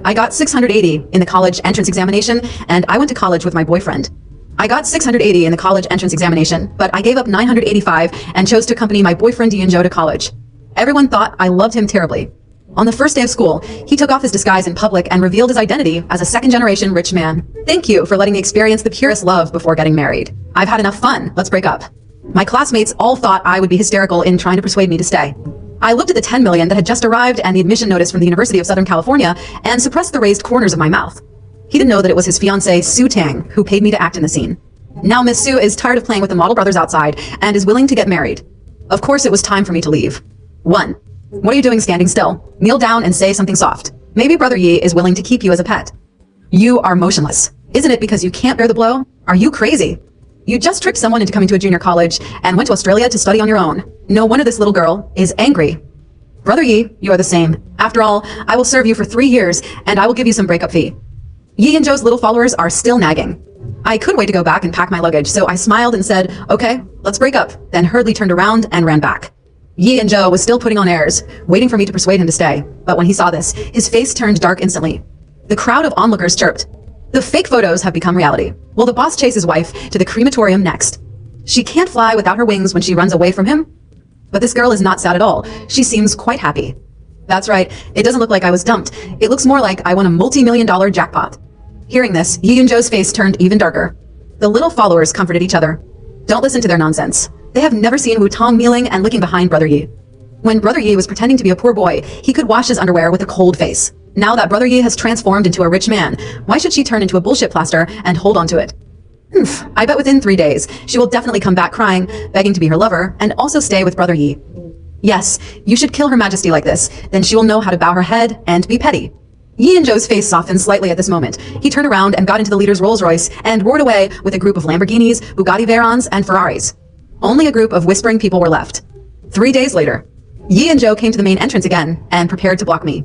I got 680 in the college entrance examination, and I went to college with my boyfriend. I got 680 in the college entrance examination, but I gave up 985 and chose to accompany my boyfriend Yi and Joe to college. Everyone thought I loved him terribly. On the first day of school, he took off his disguise in public and revealed his identity as a second-generation rich man. Thank you for letting me experience the purest love before getting married. I've had enough fun. Let's break up. My classmates all thought I would be hysterical in trying to persuade me to stay. I looked at the 10 million that had just arrived and the admission notice from the University of Southern California and suppressed the raised corners of my mouth. He didn't know that it was his fiancée, Sue Tang, who paid me to act in the scene. Now Miss Sue is tired of playing with the model brothers outside and is willing to get married. Of course, it was time for me to leave. 1. What are you doing standing still? Kneel down and say something soft. Maybe Brother Yi is willing to keep you as a pet. You are motionless. Isn't it because you can't bear the blow? Are you crazy? You just tricked someone into coming to a junior college and went to Australia to study on your own. No wonder this little girl is angry. Brother Yi, you are the same. After all, I will serve you for 3 years and I will give you some breakup fee. Yi and Joe's little followers are still nagging. I couldn't wait to go back and pack my luggage, so I smiled and said, okay, let's break up, then hurriedly turned around and ran back. Yi and Joe was still putting on airs, waiting for me to persuade him to stay. But when he saw this, his face turned dark instantly. The crowd of onlookers chirped. The fake photos have become reality. Will the boss chase his wife to the crematorium next? She can't fly without her wings when she runs away from him. But this girl is not sad at all. She seems quite happy. That's right. It doesn't look like I was dumped. It looks more like I won a multi-million-dollar jackpot. Hearing this, Yi and Joe's face turned even darker. The little followers comforted each other. Don't listen to their nonsense. They have never seen Wu-Tong kneeling and looking behind Brother Yi. When Brother Yi was pretending to be a poor boy, he could wash his underwear with a cold face. Now that Brother Yi has transformed into a rich man, why should she turn into a bullshit plaster and hold on to it? I bet within 3 days, she will definitely come back crying, begging to be her lover, and also stay with Brother Yi. Yes, you should kill Her Majesty like this, then she will know how to bow her head and be petty. Yi and Joe's face softened slightly at this moment. He turned around and got into the leader's Rolls Royce and roared away with a group of Lamborghinis, Bugatti Veyrons, and Ferraris. Only a group of whispering people were left. 3 days later, Yi and Joe came to the main entrance again and prepared to block me.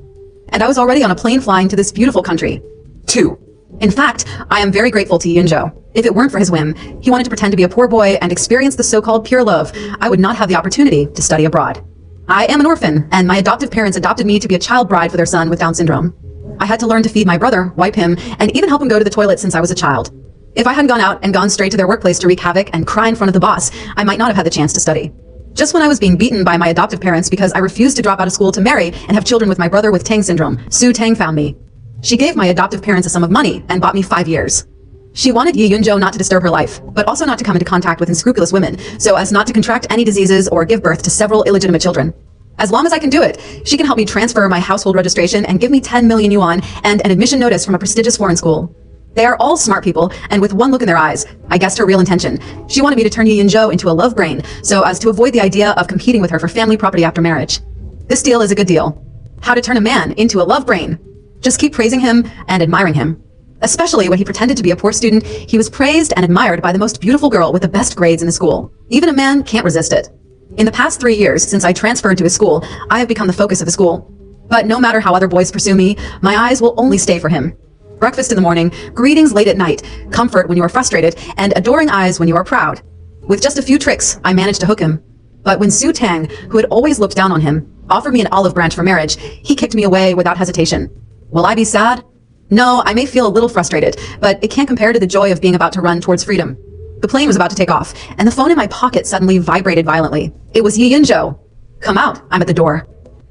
And I was already on a plane flying to this beautiful country. 2. In fact, I am very grateful to Yi and Joe. If it weren't for his whim, he wanted to pretend to be a poor boy and experience the so-called pure love, I would not have the opportunity to study abroad. I am an orphan, and my adoptive parents adopted me to be a child bride for their son with Down syndrome. I had to learn to feed my brother, wipe him, and even help him go to the toilet since I was a child. If I hadn't gone out and gone straight to their workplace to wreak havoc and cry in front of the boss, I might not have had the chance to study. Just when I was being beaten by my adoptive parents because I refused to drop out of school to marry and have children with my brother with Tang syndrome, Sue Tang found me. She gave my adoptive parents a sum of money and bought me 5 years. She wanted Yi and Joe not to disturb her life, but also not to come into contact with unscrupulous women, so as not to contract any diseases or give birth to several illegitimate children. As long as I can do it, she can help me transfer my household registration and give me 10 million yuan and an admission notice from a prestigious foreign school. They are all smart people, and with one look in their eyes, I guessed her real intention. She wanted me to turn Yi and Joe into a love brain, so as to avoid the idea of competing with her for family property after marriage. This deal is a good deal. How to turn a man into a love brain. Just keep praising him and admiring him. Especially when he pretended to be a poor student, he was praised and admired by the most beautiful girl with the best grades in the school. Even a man can't resist it. In the past 3 years, since I transferred to his school, I have become the focus of the school. But no matter how other boys pursue me, my eyes will only stay for him. Breakfast in the morning, greetings late at night, comfort when you are frustrated, and adoring eyes when you are proud. With just a few tricks, I managed to hook him. But when Sue Tang, who had always looked down on him, offered me an olive branch for marriage, he kicked me away without hesitation. Will I be sad? No, I may feel a little frustrated, but it can't compare to the joy of being about to run towards freedom. The plane was about to take off, and the phone in my pocket suddenly vibrated violently. It was Yi and Joe. Come out, I'm at the door.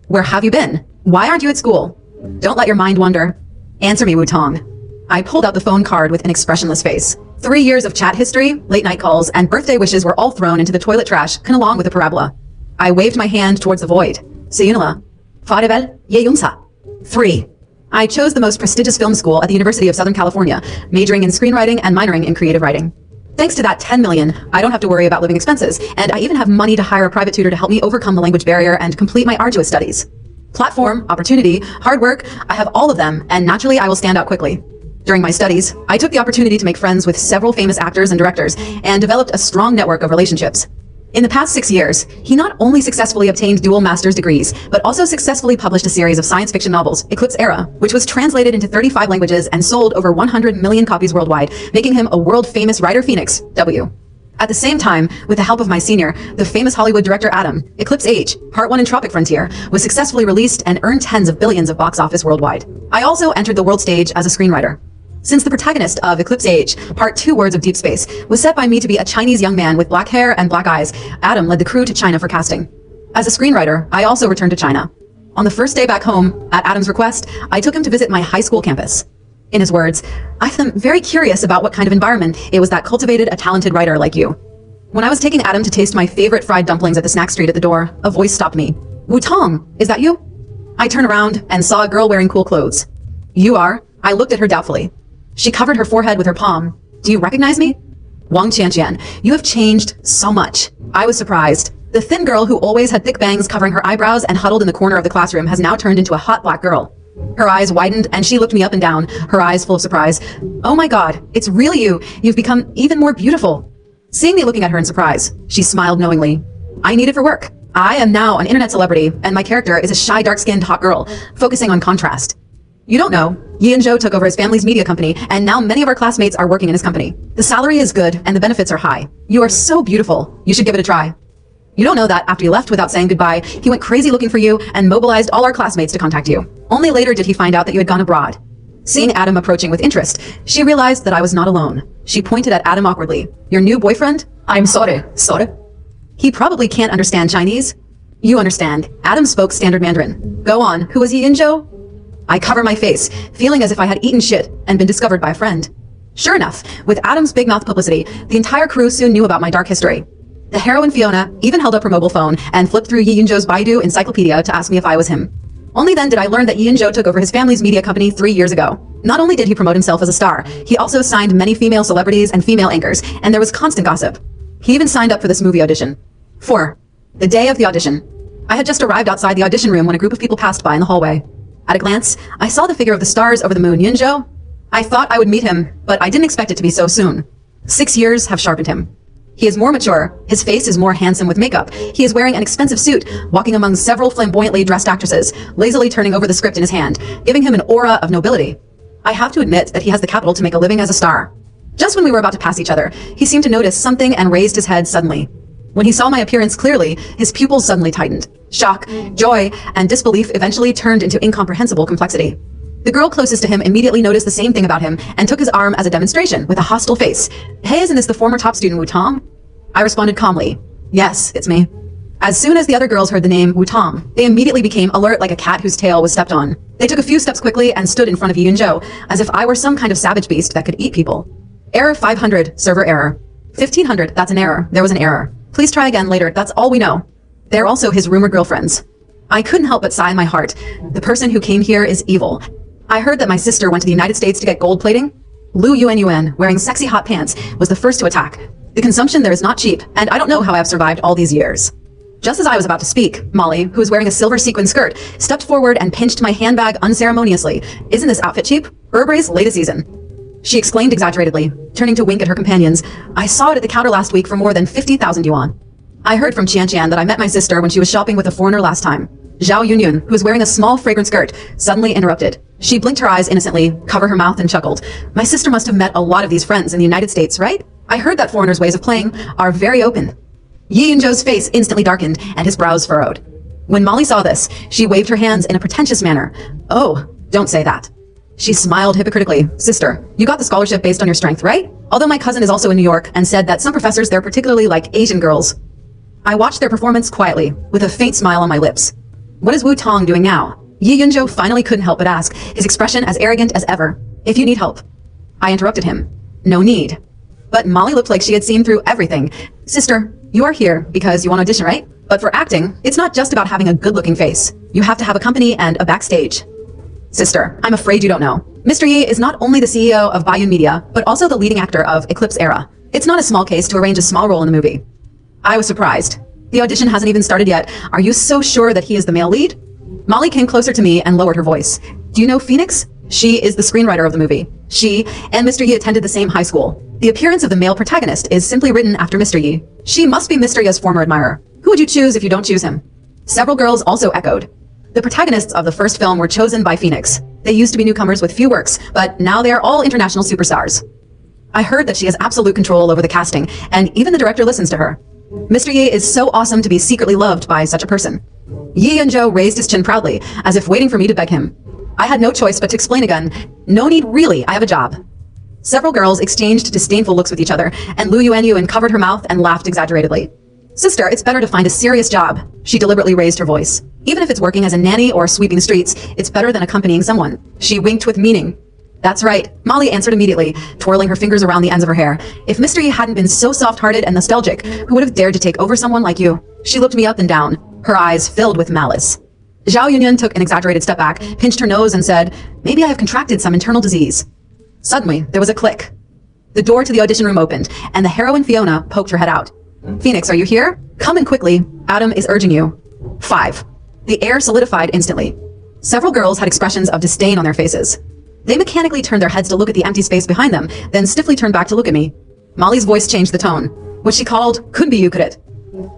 Where have you been? Why aren't you at school? Don't let your mind wander. Answer me, Wu-Tong. I pulled out the phone card with an expressionless face. 3 years of chat history, late night calls, and birthday wishes were all thrown into the toilet trash, along with a parabola. I waved my hand towards the void. Sayunala. Farevel, ye yunsa. 3. I chose the most prestigious film school at the University of Southern California, majoring in screenwriting and minoring in creative writing. Thanks to that 10 million, I don't have to worry about living expenses, and I even have money to hire a private tutor to help me overcome the language barrier and complete my arduous studies. Platform, opportunity, hard work, I have all of them, and naturally I will stand out quickly. During my studies, I took the opportunity to make friends with several famous actors and directors, and developed a strong network of relationships. In the past 6 years, he not only successfully obtained dual master's degrees, but also successfully published a series of science fiction novels, Eclipse Era, which was translated into 35 languages and sold over 100 million copies worldwide, making him a world-famous writer phoenix, W. At the same time, with the help of my senior, the famous Hollywood director Adam, Eclipse Age, Part 1 in Tropic Frontier, was successfully released and earned tens of billions of box office worldwide. I also entered the world stage as a screenwriter. Since the protagonist of Eclipse Age, Part 2 Words of Deep Space, was set by me to be a Chinese young man with black hair and black eyes, Adam led the crew to China for casting. As a screenwriter, I also returned to China. On the first day back home, at Adam's request, I took him to visit my high school campus. In his words, I am very curious about what kind of environment it was that cultivated a talented writer like you. When I was taking Adam to taste my favorite fried dumplings at the snack street at the door, a voice stopped me. Wu Tong, is that you? I turned around and saw a girl wearing cool clothes. You are? I looked at her doubtfully. She covered her forehead with her palm. Do you recognize me? Wang Qianqian, you have changed so much. I was surprised. The thin girl who always had thick bangs covering her eyebrows and huddled in the corner of the classroom has now turned into a hot black girl. Her eyes widened and she looked me up and down, her eyes full of surprise. Oh my God, it's really you. You've become even more beautiful. Seeing me looking at her in surprise, she smiled knowingly. I need it for work. I am now an internet celebrity, and my character is a shy, dark-skinned hot girl, focusing on contrast. You don't know, Yi and Zhou took over his family's media company, and now many of our classmates are working in his company. The salary is good, and the benefits are high. You are so beautiful. You should give it a try. You don't know that after you left without saying goodbye, he went crazy looking for you and mobilized all our classmates to contact you. Only later did he find out that you had gone abroad. Seeing Adam approaching with interest, she realized that I was not alone. She pointed at Adam awkwardly. Your new boyfriend? I'm sorry. He probably can't understand Chinese. You understand. Adam spoke standard Mandarin. Go on, who was Yi and Zhou? I cover my face, feeling as if I had eaten shit and been discovered by a friend. Sure enough, with Adam's big mouth publicity, the entire crew soon knew about my dark history. The heroine Fiona even held up her mobile phone and flipped through Yi and Zhou's Baidu encyclopedia to ask me if I was him. Only then did I learn that Yi and Zhou took over his family's media company 3 years ago. Not only did he promote himself as a star, he also signed many female celebrities and female anchors, and there was constant gossip. He even signed up for this movie audition. 4. The day of the audition. I had just arrived outside the audition room when a group of people passed by in the hallway. At a glance, I saw the figure of the stars over the moon, Yi and Zhou. I thought I would meet him, but I didn't expect it to be so soon. 6 years have sharpened him. He is more mature, his face is more handsome with makeup, he is wearing an expensive suit, walking among several flamboyantly dressed actresses, lazily turning over the script in his hand, giving him an aura of nobility. I have to admit that he has the capital to make a living as a star. Just when we were about to pass each other, he seemed to notice something and raised his head suddenly. When he saw my appearance clearly, his pupils suddenly tightened. Shock, joy, and disbelief eventually turned into incomprehensible complexity. The girl closest to him immediately noticed the same thing about him and took his arm as a demonstration with a hostile face. Hey, isn't this the former top student Wu Tong? I responded calmly. Yes, it's me. As soon as the other girls heard the name Wu Tong, they immediately became alert like a cat whose tail was stepped on. They took a few steps quickly and stood in front of Yi and Zhou, as if I were some kind of savage beast that could eat people. Error 500, server error. 1500, that's an error. There was an error. Please try again later, that's all we know. They're also his rumored girlfriends. I couldn't help but sigh in my heart. The person who came here is evil. I heard that my sister went to the United States to get gold plating. Lu Yuan, wearing sexy hot pants, was the first to attack. The consumption there is not cheap, and I don't know how I've survived all these years. Just as I was about to speak, Molly, who was wearing a silver sequin skirt, stepped forward and pinched my handbag unceremoniously. Isn't this outfit cheap? Burberry's latest season. She exclaimed exaggeratedly, turning to wink at her companions. I saw it at the counter last week for more than 50,000 yuan. I heard from Qianqian that I met my sister when she was shopping with a foreigner last time. Zhao Yunyun, who was wearing a small fragrant skirt, suddenly interrupted. She blinked her eyes innocently, covered her mouth and chuckled. My sister must have met a lot of these friends in the United States, right? I heard that foreigners' ways of playing are very open. Yi and Zhou's face instantly darkened and his brows furrowed. When Molly saw this, she waved her hands in a pretentious manner. Oh, don't say that. She smiled hypocritically. Sister, you got the scholarship based on your strength, right? Although my cousin is also in New York and said that some professors there particularly like Asian girls. I watched their performance quietly, with a faint smile on my lips. What is Wu Tong doing now? Yi and Zhou finally couldn't help but ask, his expression as arrogant as ever. If you need help. I interrupted him. No need. But Molly looked like she had seen through everything. Sister, you are here because you want to audition, right? But for acting, it's not just about having a good-looking face. You have to have a company and a backstage. Sister, I'm afraid you don't know. Mr. Yi is not only the CEO of Bayun Media, but also the leading actor of Eclipse Era. It's not a small case to arrange a small role in the movie. I was surprised. The audition hasn't even started yet. Are you so sure that he is the male lead? Molly came closer to me and lowered her voice. Do you know Phoenix? She is the screenwriter of the movie. She and Mr. Yi attended the same high school. The appearance of the male protagonist is simply written after Mr. Yi. She must be Mr. Yi's former admirer. Who would you choose if you don't choose him? Several girls also echoed. The protagonists of the first film were chosen by Phoenix. They used to be newcomers with few works, but now they are all international superstars. I heard that she has absolute control over the casting, and even the director listens to her. Mr. Yi is so awesome to be secretly loved by such a person. Yi Yunzhou raised his chin proudly, as if waiting for me to beg him. I had no choice but to explain again. No need really, I have a job. Several girls exchanged disdainful looks with each other, and Lu Yuanyuan covered her mouth and laughed exaggeratedly. Sister, it's better to find a serious job. She deliberately raised her voice. Even if it's working as a nanny or sweeping the streets, it's better than accompanying someone. She winked with meaning. That's right, Molly answered immediately, twirling her fingers around the ends of her hair. If Mr. Yi hadn't been so soft-hearted and nostalgic, who would have dared to take over someone like you? She looked me up and down, her eyes filled with malice. Zhao Yunyan took an exaggerated step back, pinched her nose and said, maybe I have contracted some internal disease. Suddenly, there was a click. The door to the audition room opened, and the heroine Fiona poked her head out. Phoenix, are you here? Come in quickly. Adam is urging you. 5. The air solidified instantly. Several girls had expressions of disdain on their faces. They mechanically turned their heads to look at the empty space behind them, then stiffly turned back to look at me. Molly's voice changed the tone. What she called, could be you, could it?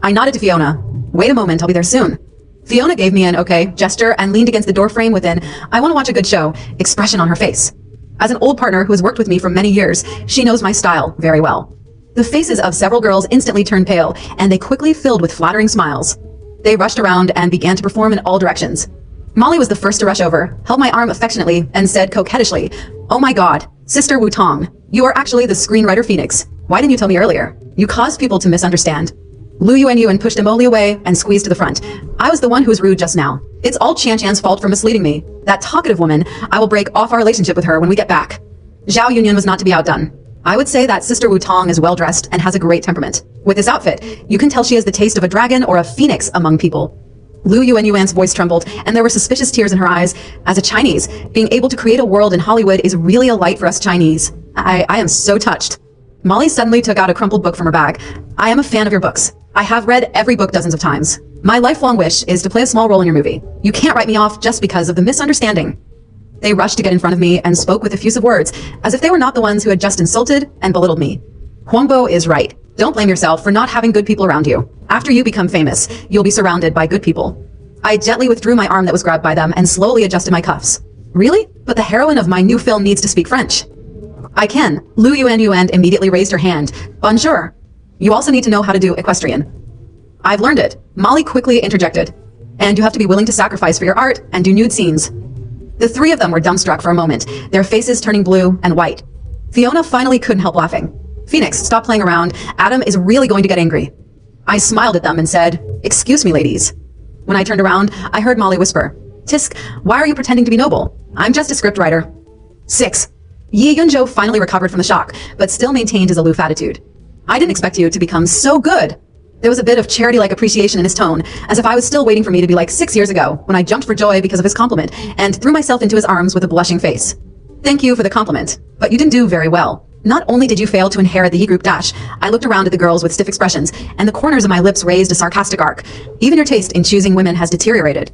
I nodded to Fiona. Wait a moment, I'll be there soon. Fiona gave me an okay gesture and leaned against the doorframe with an, I want to watch a good show, expression on her face. As an old partner who has worked with me for many years, she knows my style very well. The faces of several girls instantly turned pale, and they quickly filled with flattering smiles. They rushed around and began to perform in all directions. Molly was the first to rush over, held my arm affectionately, and said coquettishly, oh my god, Sister Wu Tong, you are actually the screenwriter Phoenix. Why didn't you tell me earlier? You caused people to misunderstand. Lu Yuanyuan pushed Emily away and squeezed to the front. I was the one who was rude just now. It's all Chan-Chan's fault for misleading me. That talkative woman, I will break off our relationship with her when we get back. Zhao Yunyan was not to be outdone. I would say that Sister Wu Tong is well-dressed and has a great temperament. With this outfit, you can tell she has the taste of a dragon or a phoenix among people. Lu Yuanyuan's voice trembled, and there were suspicious tears in her eyes. As a Chinese, being able to create a world in Hollywood is really a light for us Chinese. I am so touched. Molly suddenly took out a crumpled book from her bag. I am a fan of your books. I have read every book dozens of times. My lifelong wish is to play a small role in your movie. You can't write me off just because of the misunderstanding. They rushed to get in front of me and spoke with effusive words, as if they were not the ones who had just insulted and belittled me. Huangbo is right. Don't blame yourself for not having good people around you. After you become famous, you'll be surrounded by good people. I gently withdrew my arm that was grabbed by them and slowly adjusted my cuffs. Really? But the heroine of my new film needs to speak French. I can. Lu Yuanyuan immediately raised her hand. Bonjour. You also need to know how to do equestrian. I've learned it. Molly quickly interjected. And you have to be willing to sacrifice for your art and do nude scenes. The three of them were dumbstruck for a moment, their faces turning blue and white. Fiona finally couldn't help laughing. Phoenix, stop playing around. Adam is really going to get angry. I smiled at them and said, excuse me, ladies. When I turned around, I heard Molly whisper, Tisk, why are you pretending to be noble? I'm just a scriptwriter. 6. Yi Yunzhou finally recovered from the shock, but still maintained his aloof attitude. I didn't expect you to become so good. There was a bit of charity-like appreciation in his tone, as if I was still waiting for me to be like 6 years ago, when I jumped for joy because of his compliment, and threw myself into his arms with a blushing face. Thank you for the compliment, but you didn't do very well. Not only did you fail to inherit the Yi group dash, I looked around at the girls with stiff expressions, and the corners of my lips raised a sarcastic arc. Even your taste in choosing women has deteriorated.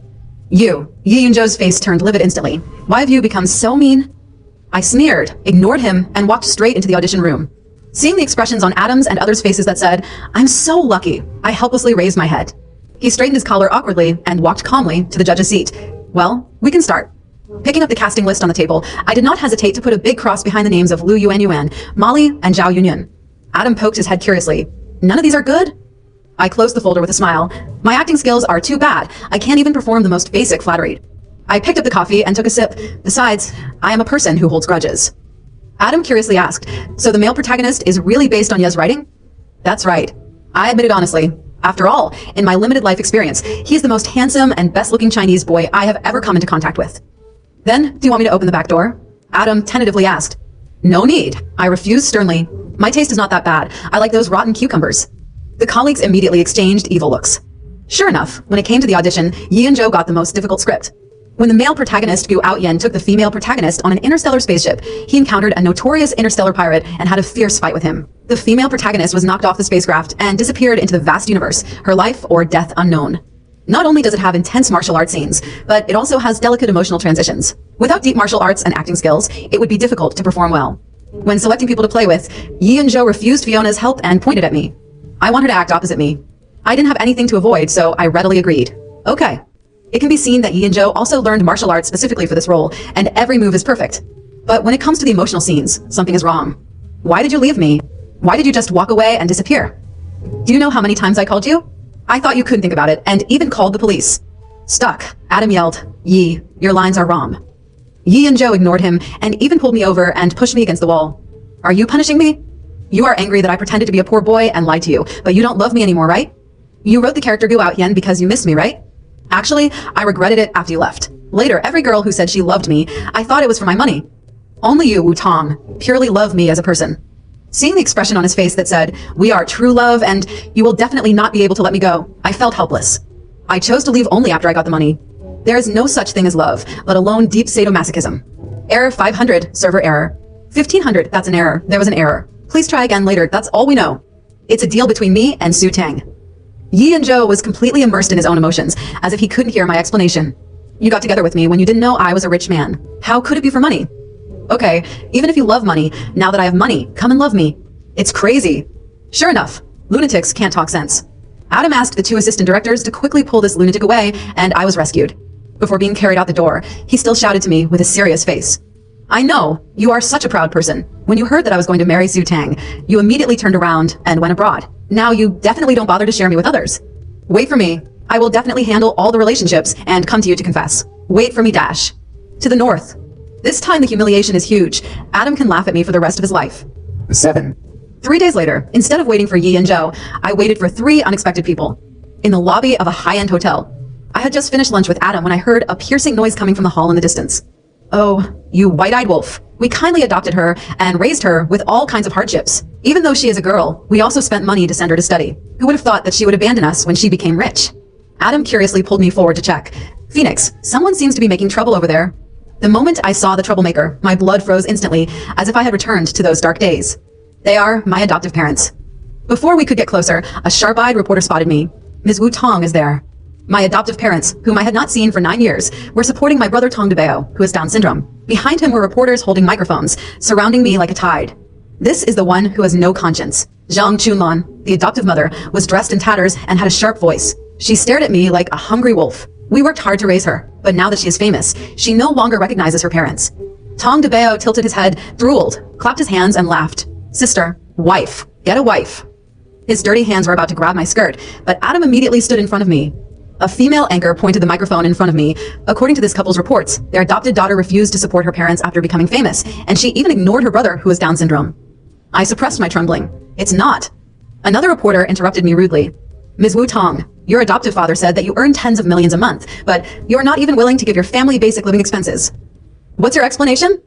Yi Yunzhou's face turned livid instantly. Why have you become so mean? I sneered, ignored him, and walked straight into the audition room. Seeing the expressions on Adam's and others' faces that said, I'm so lucky, I helplessly raised my head. He straightened his collar awkwardly and walked calmly to the judge's seat. Well, we can start. Picking up the casting list on the table, I did not hesitate to put a big cross behind the names of Lu Yuanyuan, Molly, and Zhao Yunyan. Adam poked his head curiously. None of these are good? I closed the folder with a smile. My acting skills are too bad. I can't even perform the most basic flattery. I picked up the coffee and took a sip. Besides, I am a person who holds grudges. Adam curiously asked, so the male protagonist is really based on Ye's writing? That's right. I admitted honestly. After all, in my limited life experience, he is the most handsome and best-looking Chinese boy I have ever come into contact with. Then, do you want me to open the back door? Adam tentatively asked. No need. I refused sternly. My taste is not that bad. I like those rotten cucumbers. The colleagues immediately exchanged evil looks. Sure enough, when it came to the audition, Yi and Zhou got the most difficult script. When the male protagonist Gu Outyen took the female protagonist on an interstellar spaceship, he encountered a notorious interstellar pirate and had a fierce fight with him. The female protagonist was knocked off the spacecraft and disappeared into the vast universe, her life or death unknown. Not only does it have intense martial arts scenes, but it also has delicate emotional transitions. Without deep martial arts and acting skills, it would be difficult to perform well. When selecting people to play with, Yi and Zhou refused Fiona's help and pointed at me. I want her to act opposite me. I didn't have anything to avoid, so I readily agreed. Okay. It can be seen that Yi and Zhou also learned martial arts specifically for this role, and every move is perfect. But when it comes to the emotional scenes, something is wrong. Why did you leave me? Why did you just walk away and disappear? Do you know how many times I called you? I thought you couldn't think about it and even called the police. Stuck. Adam yelled, Yi, your lines are wrong. Yi and Joe ignored him and even pulled me over and pushed me against the wall. Are you punishing me? You are angry that I pretended to be a poor boy and lied to you, but you don't love me anymore, right? You wrote the character Gu Out Yen because you missed me, right? Actually, I regretted it after you left. Later, every girl who said she loved me, I thought it was for my money. Only you, Wu Tong, purely love me as a person. Seeing the expression on his face that said, we are true love and you will definitely not be able to let me go, I felt helpless. I chose to leave only after I got the money. There is no such thing as love, let alone deep sadomasochism. Error 500, server error. 1500, that's an error. There was an error. Please try again later, that's all we know. It's a deal between me and Su Tang. Yi and Joe was completely immersed in his own emotions, as if he couldn't hear my explanation. You got together with me when you didn't know I was a rich man. How could it be for money? Okay, even if you love money, now that I have money, come and love me. It's crazy. Sure enough, lunatics can't talk sense. Adam asked the two assistant directors to quickly pull this lunatic away, and I was rescued. Before being carried out the door, he still shouted to me with a serious face. I know, you are such a proud person. When you heard that I was going to marry Su Tang, you immediately turned around and went abroad. Now you definitely don't bother to share me with others. Wait for me. I will definitely handle all the relationships and come to you to confess. Wait for me, Dash. To the north. This time the humiliation is huge. Adam can laugh at me for the rest of his life. 7. 3 days later, instead of waiting for Yi and Joe, I waited for 3 unexpected people. In the lobby of a high-end hotel. I had just finished lunch with Adam when I heard a piercing noise coming from the hall in the distance. Oh, you white-eyed wolf. We kindly adopted her and raised her with all kinds of hardships. Even though she is a girl, we also spent money to send her to study. Who would have thought that she would abandon us when she became rich? Adam curiously pulled me forward to check. Phoenix, someone seems to be making trouble over there. The moment I saw the troublemaker, my blood froze instantly, as if I had returned to those dark days. They are my adoptive parents. Before we could get closer, a sharp-eyed reporter spotted me. Ms. Wu Tong is there. My adoptive parents, whom I had not seen for 9 years, were supporting my brother Tong DeBeo, who has Down syndrome. Behind him were reporters holding microphones, surrounding me like a tide. This is the one who has no conscience. Zhang Chunlan, the adoptive mother, was dressed in tatters and had a sharp voice. She stared at me like a hungry wolf. We worked hard to raise her, but now that she is famous, she no longer recognizes her parents. Tong DeBeo tilted his head, drooled, clapped his hands, and laughed. Sister, wife, get a wife. His dirty hands were about to grab my skirt, but Adam immediately stood in front of me. A female anchor pointed the microphone in front of me. According to this couple's reports, their adopted daughter refused to support her parents after becoming famous, and she even ignored her brother, who has Down syndrome. I suppressed my trembling. It's not. Another reporter interrupted me rudely. Ms. Wu Tong, your adoptive father said that you earn tens of millions a month, but you're not even willing to give your family basic living expenses. What's your explanation?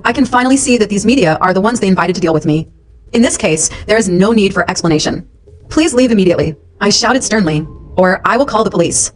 I can finally see that these media are the ones they invited to deal with me. In this case, there is no need for explanation. Please leave immediately, I shouted sternly, or I will call the police.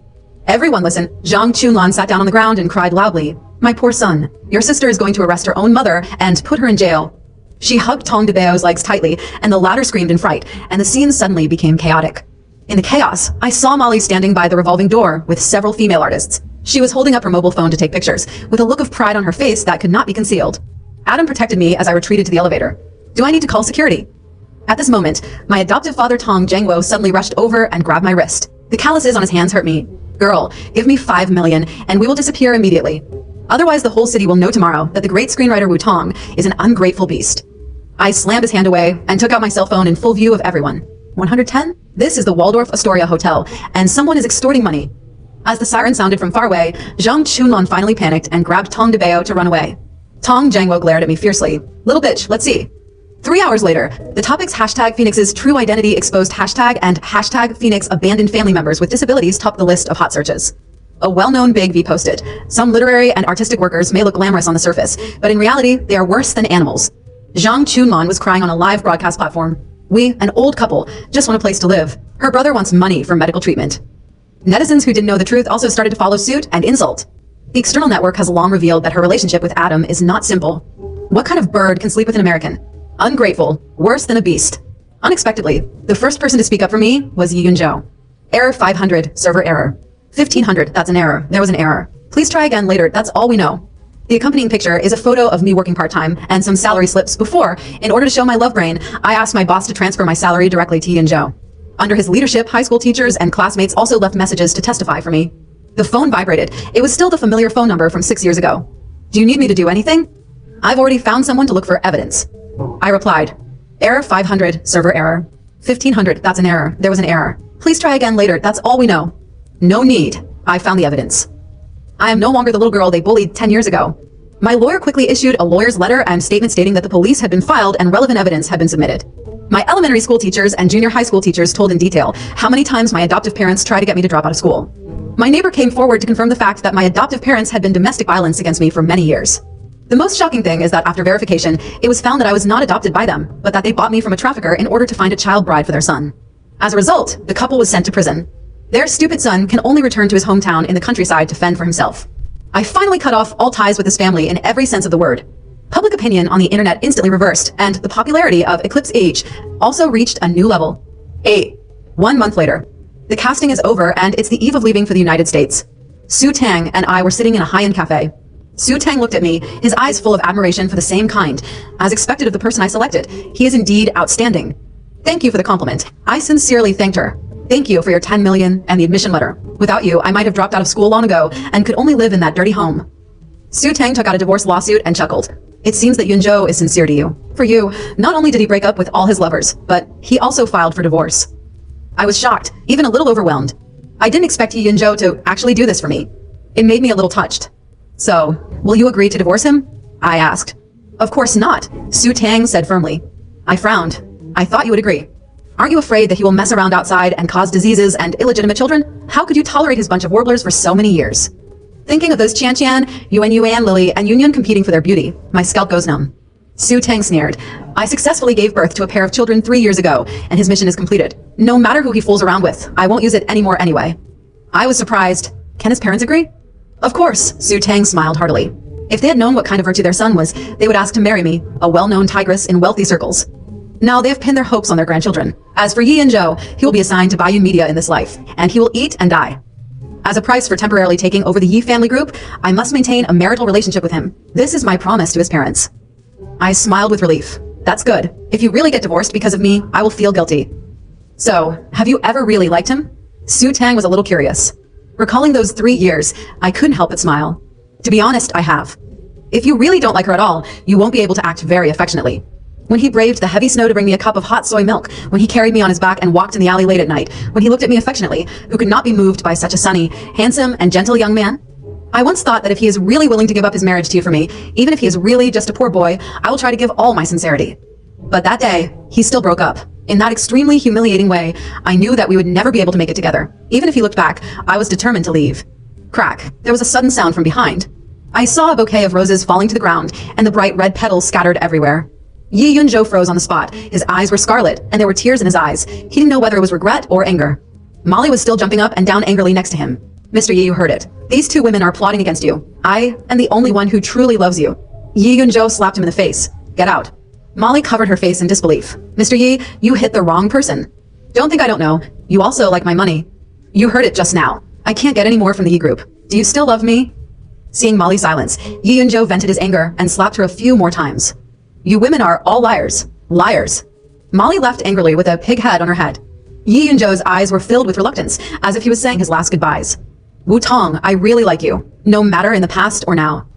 Everyone listen. Zhang Chunlan sat down on the ground and cried loudly. My poor son, your sister is going to arrest her own mother and put her in jail. She hugged Tong DeBeo's legs tightly, and the latter screamed in fright, and the scene suddenly became chaotic. In the chaos, I saw Molly standing by the revolving door with several female artists. She was holding up her mobile phone to take pictures, with a look of pride on her face that could not be concealed. Adam protected me as I retreated to the elevator. Do I need to call security? At this moment, my adoptive father Tong Jangwo suddenly rushed over and grabbed my wrist. The calluses on his hands hurt me. Girl, give me 5 million, and we will disappear immediately. Otherwise, the whole city will know tomorrow that the great screenwriter Wu Tong is an ungrateful beast. I slammed his hand away and took out my cell phone in full view of everyone. 110? This is the Waldorf Astoria Hotel, and someone is extorting money. As the siren sounded from far away, Zhang Chunlan finally panicked and grabbed Tong DeBeo to run away. Tong Jangwo glared at me fiercely. Little bitch, let's see. 3 hours later, the topics #Phoenix's true identity exposed hashtag and #Phoenix abandoned family members with disabilities topped the list of hot searches. A well-known Big V posted, some literary and artistic workers may look glamorous on the surface, but in reality, they are worse than animals. Zhang Chunlan was crying on a live broadcast platform. We, an old couple, just want a place to live. Her brother wants money for medical treatment. Netizens who didn't know the truth also started to follow suit and insult. The external network has long revealed that her relationship with Adam is not simple. What kind of bird can sleep with an American? Ungrateful, worse than a beast. Unexpectedly, the first person to speak up for me was Yi and Joe. Error 500, server error. 1500, that's an error. There was an error. Please try again later, that's all we know. The accompanying picture is a photo of me working part-time and some salary slips before, in order to show my love brain, I asked my boss to transfer my salary directly to Yi and Joe. Under his leadership, high school teachers and classmates also left messages to testify for me. The phone vibrated. It was still the familiar phone number from 6 years ago. Do you need me to do anything? I've already found someone to look for evidence. I replied, Error 500, server error. 1500, that's an error. There was an error. Please try again later, that's all we know. No need. I found the evidence. I am no longer the little girl they bullied 10 years ago. My lawyer quickly issued a lawyer's letter and statement stating that the police had been filed and relevant evidence had been submitted. My elementary school teachers and junior high school teachers told in detail how many times my adoptive parents tried to get me to drop out of school. My neighbor came forward to confirm the fact that my adoptive parents had been domestic violence against me for many years. The most shocking thing is that after verification, it was found that I was not adopted by them, but that they bought me from a trafficker in order to find a child bride for their son. As a result, the couple was sent to prison. Their stupid son can only return to his hometown in the countryside to fend for himself. I finally cut off all ties with his family in every sense of the word. Public opinion on the internet instantly reversed, and the popularity of Eclipse Age also reached a new level. 1 month later. The casting is over, and it's the eve of leaving for the United States. Su Tang and I were sitting in a high-end cafe. Su Tang looked at me, his eyes full of admiration for the same kind. As expected of the person I selected, he is indeed outstanding. Thank you for the compliment. I sincerely thanked her. Thank you for your 10 million and the admission letter. Without you, I might have dropped out of school long ago and could only live in that dirty home. Su Tang took out a divorce lawsuit and chuckled. It seems that Yunzhou is sincere to you. For you, not only did he break up with all his lovers, but he also filed for divorce. I was shocked, even a little overwhelmed. I didn't expect Yunzhou to actually do this for me. It made me a little touched. So, will you agree to divorce him? I asked. Of course not, Su Tang said firmly. I frowned. I thought you would agree. Aren't you afraid that he will mess around outside and cause diseases and illegitimate children? How could you tolerate his bunch of warblers for so many years? Thinking of those Qian Qian, Yuan Yuan, Lily, and Yun Yun competing for their beauty, my scalp goes numb. Su Tang sneered. I successfully gave birth to a pair of children 3 years ago, and his mission is completed. No matter who he fools around with, I won't use it anymore anyway. I was surprised. Can his parents agree? Of course, Su Tang smiled heartily. If they had known what kind of virtue their son was, they would ask to marry me, a well-known tigress in wealthy circles. Now they have pinned their hopes on their grandchildren. As for Yi Yunzhou, he will be assigned to Baiyun Media in this life, and he will eat and die. As a price for temporarily taking over the Yi family group, I must maintain a marital relationship with him. This is my promise to his parents. I smiled with relief. That's good. If you really get divorced because of me, I will feel guilty. So, have you ever really liked him? Su Tang was a little curious. Recalling those 3 years, I couldn't help but smile. To be honest, I have. If you really don't like her at all, you won't be able to act very affectionately. When he braved the heavy snow to bring me a cup of hot soy milk, when he carried me on his back and walked in the alley late at night, when he looked at me affectionately, who could not be moved by such a sunny, handsome, and gentle young man? I once thought that if he is really willing to give up his marriage to you for me, even if he is really just a poor boy, I will try to give all my sincerity. But that day, he still broke up. In that extremely humiliating way, I knew that we would never be able to make it together. Even if he looked back, I was determined to leave. Crack. There was a sudden sound from behind. I saw a bouquet of roses falling to the ground, and the bright red petals scattered everywhere. Yi Yunzhou froze on the spot. His eyes were scarlet, and there were tears in his eyes. He didn't know whether it was regret or anger. Molly was still jumping up and down angrily next to him. Mr. Yi, you heard it. These 2 women are plotting against you. I am the only one who truly loves you. Yi Yunzhou slapped him in the face. Get out. Molly covered her face in disbelief. Mr. Yi, you hit the wrong person. Don't think I don't know. You also like my money. You heard it just now. I can't get any more from the Yi group. Do you still love me? Seeing Molly's silence, Yi Yunzhou vented his anger and slapped her a few more times. You women are all liars. Liars. Molly laughed angrily with a pig head on her head. Yi Yunzhou's eyes were filled with reluctance, as if he was saying his last goodbyes. Wu Tong, I really like you, no matter in the past or now.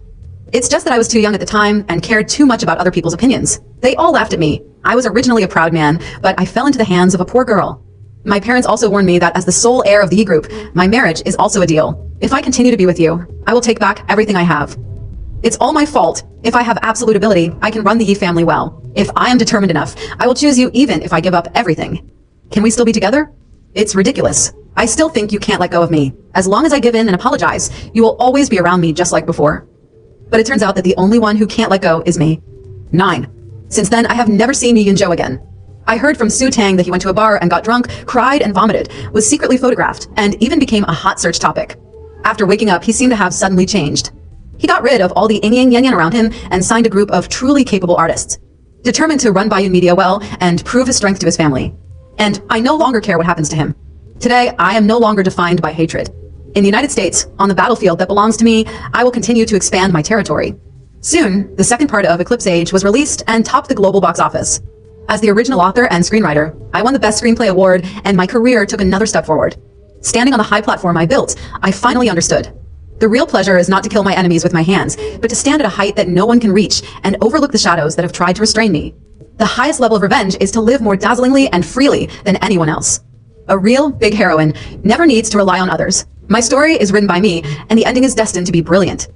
It's just that I was too young at the time and cared too much about other people's opinions. They all laughed at me. I was originally a proud man, but I fell into the hands of a poor girl. My parents also warned me that as the sole heir of the Yi group, my marriage is also a deal. If I continue to be with you, I will take back everything I have. It's all my fault. If I have absolute ability, I can run the Yi family well. If I am determined enough, I will choose you even if I give up everything. Can we still be together? It's ridiculous. I still think you can't let go of me. As long as I give in and apologize, you will always be around me just like before. But it turns out that the only one who can't let go is me. 9. Since then, I have never seen Yi Yunzhou again. I heard from Su Tang that he went to a bar and got drunk, cried and vomited, was secretly photographed, and even became a hot search topic. After waking up, he seemed to have suddenly changed. He got rid of all the yin yang yang around him and signed a group of truly capable artists, determined to run Baiyun Media well and prove his strength to his family. And I no longer care what happens to him. Today, I am no longer defined by hatred. In the United States, on the battlefield that belongs to me, I will continue to expand my territory. Soon, the second part of Eclipse Age was released and topped the global box office. As the original author and screenwriter, I won the Best Screenplay Award, and my career took another step forward. Standing on the high platform I built, I finally understood. The real pleasure is not to kill my enemies with my hands, but to stand at a height that no one can reach and overlook the shadows that have tried to restrain me. The highest level of revenge is to live more dazzlingly and freely than anyone else. A real big heroine never needs to rely on others. My story is written by me, and the ending is destined to be brilliant.